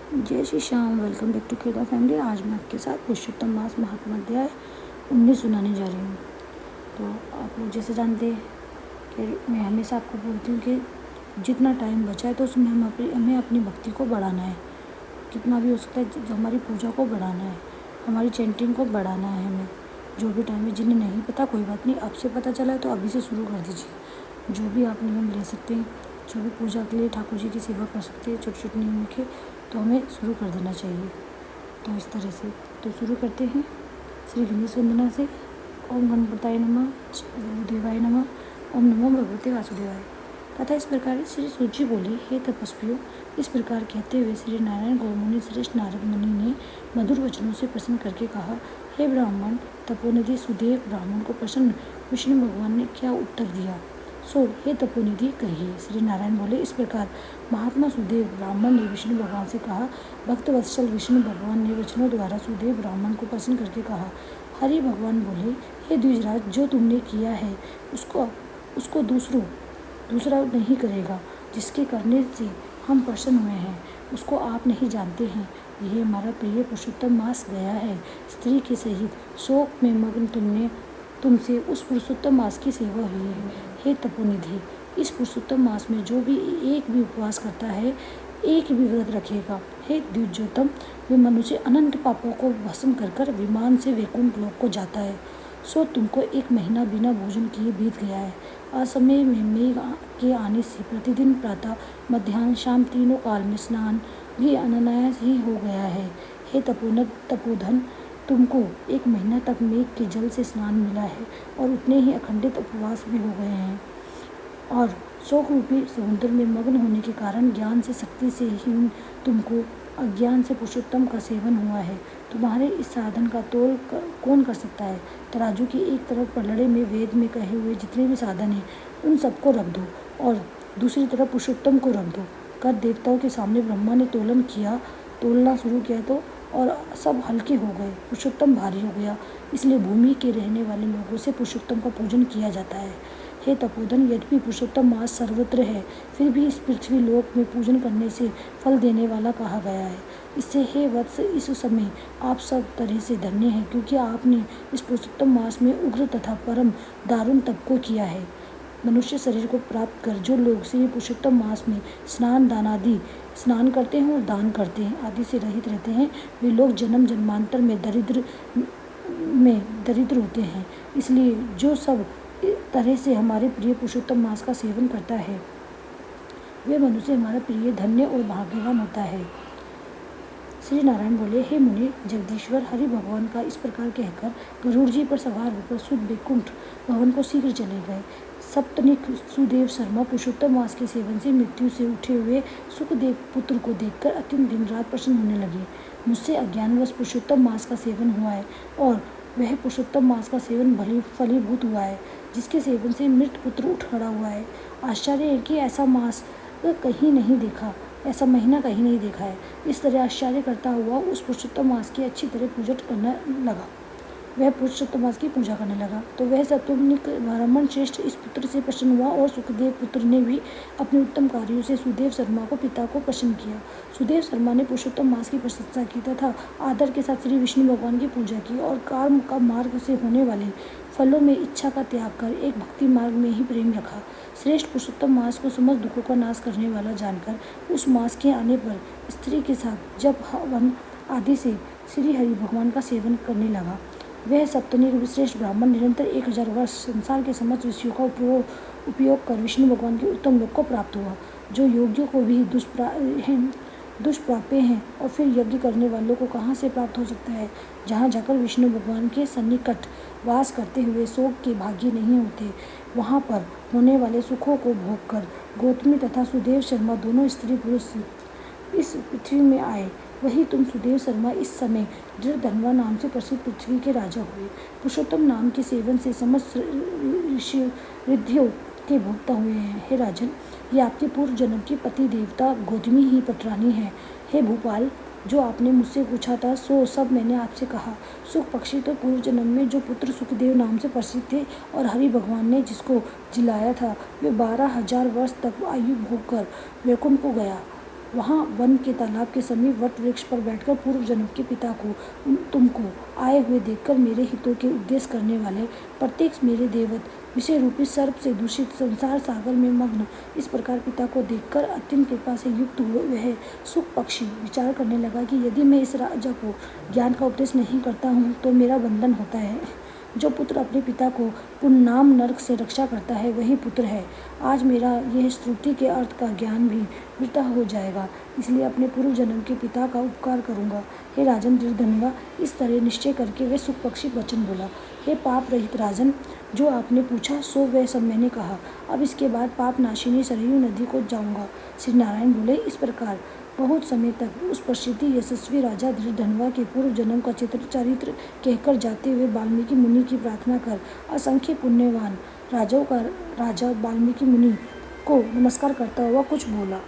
जय Shri Shyam. Welcome back to Kheda family. आज मैं आपके साथ पुरुषोत्तम मास महात्मा अध्याय 19 सुनाने जा रही हूँ। तो आप लोग जैसे जानते हैं कि मैं हमेशा आपको बोलती हूँ कि जितना टाइम बचा है तो उसमें हमें अपनी भक्ति को बढ़ाना है। कितना भी हो सकता है जो हमारी पूजा को बढ़ाना है, हमारी चैंटिंग को बढ़ाना है। हमें जो भी टाइम है, जिन्हें नहीं पता कोई बात नहीं, अब से पता चला है तो अभी से शुरू कर दीजिए। जो भी आप नियम ले सकते हैं, जो भी पूजा के लिए ठाकुर जी की सेवा कर सकते हैं, छोटे छोटे नियम के, तो हमें शुरू कर देना चाहिए। तो इस तरह से तो शुरू करते हैं श्री गणेश वंदना से। ओम गणपताय नमः, गुरुदेवाय नमः, ओम नमो भगवते वासुदेवाय। तथा इस प्रकार श्री सूची बोली, हे तपस्वियों, इस प्रकार कहते हुए श्री नारायण गौमुनि श्रेष्ठ नारद मुनि ने मधुर वचनों से प्रसन्न करके कहा, हे ब्राह्मण तपोनिधि सुदेव। ब्राह्मण को प्रसन्न विष्णु भगवान ने क्या उत्तर दिया, सो हे तपोनिधि कहिए। श्री नारायण बोले, इस प्रकार महात्मा सुदेव ब्राह्मण ने विष्णु भगवान से कहा। भक्त वत्सल विष्णु भगवान ने वचनों द्वारा सुदेव ब्राह्मण को प्रसन्न करके कहा। हरि भगवान बोले, हे द्विजराज, जो तुमने किया है उसको दूसरा नहीं करेगा। जिसके करने से हम प्रसन्न हुए हैं उसको आप नहीं जानते हैं। यह हमारा प्रिय पुरुषोत्तम मास गया है। स्त्री के सहित शोक में मग्न तुमसे उस पुरुषोत्तम मास की सेवा हुई है। हे तपोनिधि, इस पुरुषोत्तम मास में जो भी एक भी उपवास करता है, एक भी व्रत रखेगा, हे द्विजोत्तम, वे मनुष्य अनंत पापों को भस्म कर विमान से वैकुंठ लोक को जाता है। सो तुमको 1 महीना बिना भोजन किए बीत गया है। असमय में मेघ के आने से प्रतिदिन प्रातः मध्याह्न शाम तीनों काल में स्नान भी अनायास ही हो गया है। हे तपोधन, तुमको 1 महीना तक मेघ के जल से स्नान मिला है और उतने ही अखंडित उपवास भी हो गए हैं। और शोक रूपी समुद्र में मग्न होने के कारण ज्ञान से शक्ति से ही तुमको अज्ञान से पुरुषोत्तम का सेवन हुआ है। तुम्हारे इस साधन का तोल कौन कर सकता है। तराजू की एक तरफ पलड़े में वेद में कहे हुए जितने भी साधन हैं उन सबको रख दो और दूसरी तरफ पुरुषोत्तम को रख दो। कर देवताओं के सामने ब्रह्मा ने तोलना शुरू किया तो और सब हल्के हो गए, पुरुषोत्तम भारी हो गया। इसलिए भूमि के रहने वाले लोगों से पुरुषोत्तम का पूजन किया जाता है। हे तपोधन, यद्यपि पुरुषोत्तम मास सर्वत्र है, फिर भी इस पृथ्वी लोक में पूजन करने से फल देने वाला कहा गया है। इससे हे वत्स, इस समय आप सब तरह से धन्य हैं, क्योंकि आपने इस पुरुषोत्तम मास में उग्र तथा परम दारुण तप को किया है। मनुष्य शरीर को प्राप्त कर जो लोग श्री पुरुषोत्तम मास में स्नान करते हैं और दान करते हैं आदि से रहित रहते हैं, वे लोग जन्म जन्मांतर में दरिद्र होते हैं। इसलिए जो सब तरह से हमारे प्रिय पुरुषोत्तम मास का सेवन करता है, वे मनुष्य हमारा प्रिय, धन्य और भाग्यवान होता है। श्री नारायण बोले, हे मुनि, जगदीश्वर हरि भगवान का इस प्रकार कहकर गरुड़ जी पर सवार होकर शुद्ध वैकुंठ भवन को शीघ्र चले गए। सप्तनिक सुदेव शर्मा पुरुषोत्तम मास के सेवन से मृत्यु से उठे हुए सुखदेव पुत्र को देखकर अत्यंत दिन रात प्रसन्न होने लगे। मुझसे अज्ञानवश पुरुषोत्तम मास का सेवन हुआ है और वह पुरुषोत्तम मास का सेवन फलीभूत हुआ है, जिसके सेवन से मृत पुत्र उठ खड़ा हुआ है। आश्चर्य है कि ऐसा महीना कहीं नहीं देखा है। इस तरह आश्चर्य करता हुआ उस पुरुषोत्तम मास की अच्छी तरह पूजा करने लगा। तो वह सप्तनिक ब्राह्मण श्रेष्ठ इस पुत्र से प्रसन्न हुआ और सुखदेव पुत्र ने भी अपने उत्तम कार्यों से सुदेव शर्मा को पिता को प्रसन्न किया। सुदेव शर्मा ने पुरुषोत्तम मास की प्रशंसा की तथा आदर के साथ श्री विष्णु भगवान की पूजा की और कर्म का मार्ग से होने वाले फलों में इच्छा का त्याग कर एक भक्ति मार्ग में ही प्रेम रखा। श्रेष्ठ पुरुषोत्तम मास को समस्त दुखों का नाश करने वाला जानकर उस मास के आने पर स्त्री के साथ जप हवन आदि से श्री हरि भगवान का सेवन करने लगा। वह सप्तनिक श्रेष्ठ ब्राह्मण निरंतर 1000 वर्ष संसार के समस्त विषयों का उपयोग कर विष्णु भगवान के उत्तम लोक को प्राप्त हुआ, जो योगियों को भी दुष्प्राप्य हैं। और फिर यज्ञ करने वालों को कहाँ से प्राप्त हो सकता है। जहाँ जाकर विष्णु भगवान के सन्निकट वास करते हुए शोक के भागी नहीं होते, वहाँ पर होने वाले सुखों को भोग कर गौतमी तथा सुदेव शर्मा दोनों स्त्री पुरुष इस पृथ्वी में आए। वही तुम सुदेव शर्मा इस समय धनवा नाम से प्रसिद्ध पृथ्वी के राजा हुए। पुरुषोत्तम नाम के सेवन से समस्त रिद्धियों के भोक्ता हुए हैं। हे राजन, ये आपके पूर्व जन्म की पति देवता गौतमी ही पटरानी है। हे भूपाल, जो आपने मुझसे पूछा था सो सब मैंने आपसे कहा। सुख पक्षी तो पूर्व जन्म में जो पुत्र सुखदेव नाम से प्रसिद्ध थे और हरि भगवान ने जिसको जिलाया था, वे 12,000 वर्ष तक आयु भोग कर वैकुंठ को गया। वहाँ वन के तालाब के समीप वट वृक्ष पर बैठकर पूर्व जन्म के पिता को तुमको आए हुए देखकर मेरे हितों के उपदेश करने वाले प्रत्येक मेरे देवत विषय रूपी सर्प से दूषित संसार सागर में मग्न इस प्रकार पिता को देखकर अत्यंत कृपा से युक्त हुए वह सुख पक्षी विचार करने लगा कि यदि मैं इस राजा को ज्ञान का उपदेश नहीं करता हूँ तो मेरा बंधन होता है। जो पुत्र अपने पिता को पुण्णाम नरक से रक्षा करता है वही पुत्र है। आज मेरा यह श्रुति के अर्थ का ज्ञान भी वृथा हो जाएगा, इसलिए अपने पूर्व जन्म के पिता का उपकार करूंगा। हे राजन दृढ़धनुआ, इस तरह निश्चय करके वह सुख पक्षी वचन बोला। हे पाप रहित राजन, जो आपने पूछा सो वह सब मैंने कहा। अब इसके बाद पाप नाशिनी सरयू नदी को जाऊंगा। श्री नारायण बोले, इस प्रकार बहुत समय तक उस प्रसिद्धि यशस्वी राजा दृढ़धनुआ के पूर्व जन्म का चरित्र कहकर जाते हुए वाल्मीकि मुनि की प्रार्थना कर असंख्य पुण्यवान राजाओं का राजा वाल्मीकि मुनि को नमस्कार करता हुआ कुछ बोला।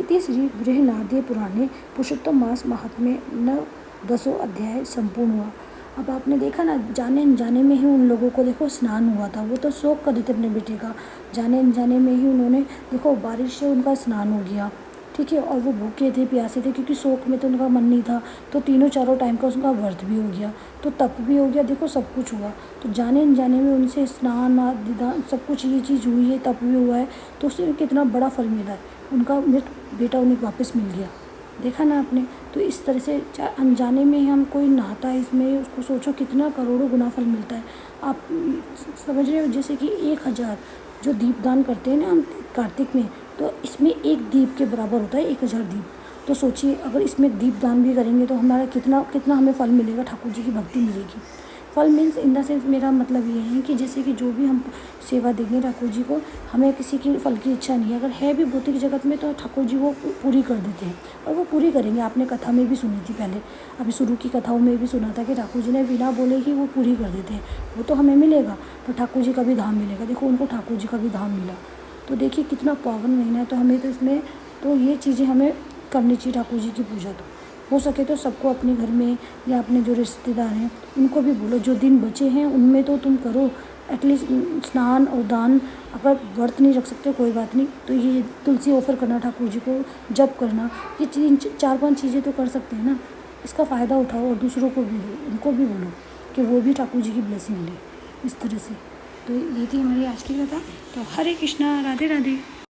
इति श्री बृहनादीय पुराणे पुरुषोत्तम मास महात्म्य 9 अध्याय संपूर्ण हुआ। अब आपने देखा ना, जाने अनजाने में ही उन लोगों को देखो स्नान हुआ था। वो तो शौक कर रहे थे अपने बेटे का, जाने अनजाने में ही उन्होंने देखो बारिश से उनका स्नान हो गया, ठीक है। और वो भूखे थे प्यासे थे क्योंकि शौक में तो उनका मन नहीं था, तो तीनों चारों टाइम का उसका व्रत भी हो गया, तो तप भी हो गया, देखो सब कुछ हुआ। तो जाने अनजाने में उनसे स्नान आदि सब कुछ ये चीज़ हुई है, तप भी हुआ है, तो उससे कितना बड़ा फल मिला है। उनका मृत बेटा उन्हें वापस मिल गया, देखा ना आपने। तो इस तरह से अनजाने में हम कोई नहाता है इसमें, उसको सोचो कितना करोड़ों गुना फल मिलता है। आप समझ रहे हो, जैसे कि 1000 जो दीपदान करते हैं ना हम कार्तिक में, तो इसमें एक दीप के बराबर होता है 1000 दीप। तो सोचिए अगर इसमें दीपदान भी करेंगे तो हमारा कितना कितना हमें फल मिलेगा, ठाकुर जी की भक्ति मिलेगी। फल मीन्स इन द सेंस मेरा मतलब ये है कि जैसे कि जो भी हम सेवा देंगे ठाकुर जी को, हमें किसी की फल की इच्छा नहीं है। अगर है भी भौतिक जगत में तो ठाकुर जी वो पूरी कर देते हैं, और वो पूरी करेंगे। आपने कथा में भी सुनी थी पहले, अभी शुरू की कथाओं में भी सुना था कि ठाकुर जी ने बिना बोले ही वो पूरी कर देते हैं। वो तो हमें मिलेगा पर ठाकुर जी का भी धाम मिलेगा। देखो उनको ठाकुर जी का भी धाम मिला, तो देखिए कितना पावन महीना है। तो हमें तो इसमें तो ये चीज़ें हमें करनी चाहिए, ठाकुर जी की पूजा। तो हो सके तो सबको अपने घर में या अपने जो रिश्तेदार हैं उनको भी बोलो, जो दिन बचे हैं उनमें तो तुम करो एटलीस्ट स्नान और दान। अगर व्रत नहीं रख सकते कोई बात नहीं, तो ये तुलसी ऑफर करना ठाकुर जी को, जप करना, ये 4-5 चीज़ें तो कर सकते हैं ना। इसका फ़ायदा उठाओ और दूसरों को भी दो, उनको भी बोलो कि वो भी ठाकुर जी की ब्लेसिंग ले इस तरह से। तो ये थी हमारी आज की कथा। तो हरे कृष्णा, राधे राधे।